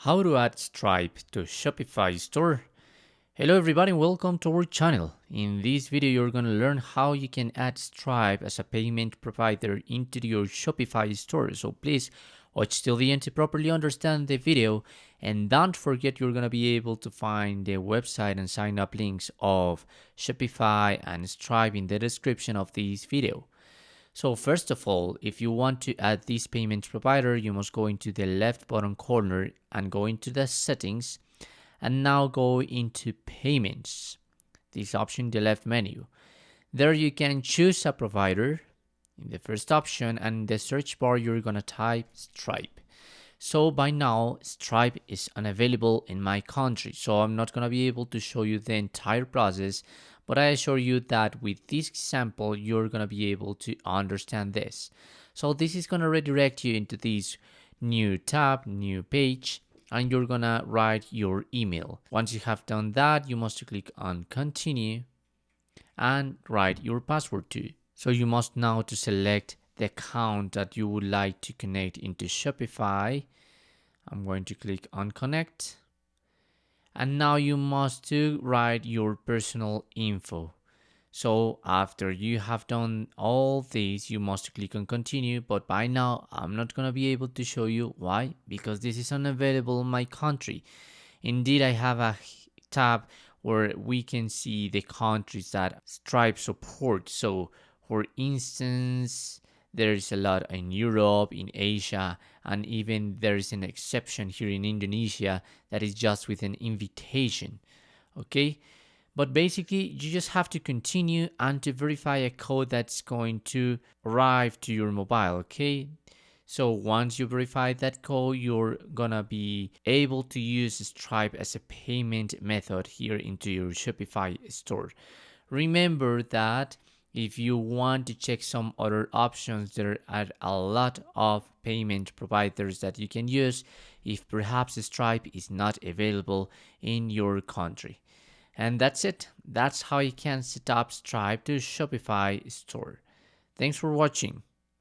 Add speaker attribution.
Speaker 1: How to add Stripe to Shopify Store. Hello everybody, welcome to our channel. In this video you're going to learn how you can add Stripe as a payment provider into your Shopify store. So please watch till the end to properly understand the video, and don't forget you're going to be able to find the website and sign up links of Shopify and Stripe in the description of this video. So first of all, if you want to add this payment provider, you must go into the left bottom corner and go into the settings, and now go into payments. This option, the left menu. There you can choose a provider in the first option, and in the search bar you're gonna type Stripe. So by now Stripe is unavailable in my country, so I'm not gonna be able to show you the entire process, but I assure you that with this example you're gonna be able to understand this. So this is gonna redirect you into this new tab, new page, and you're gonna write your email. Once you have done that, you must click on continue and write your password too. So you must now to select the account that you would like to connect into Shopify. I'm going to click on connect, and now you must to write your personal info. So after you have done all these, you must click on continue, but by now I'm not gonna be able to show you. Why? Because this is unavailable in my country. Indeed, I have a tab where we can see the countries that Stripe supports. So for instance, there is a lot in Europe, in Asia, and even there is an exception here in Indonesia that is just with an invitation. Okay? But basically, you just have to continue and to verify a code that's going to arrive to your mobile, okay? So once you verify that code, you're gonna be able to use Stripe as a payment method here into your Shopify store. Remember that if you want to check some other options, there are a lot of payment providers that you can use if perhaps Stripe is not available in your country. And that's it. That's how you can set up Stripe to Shopify store. Thanks for watching.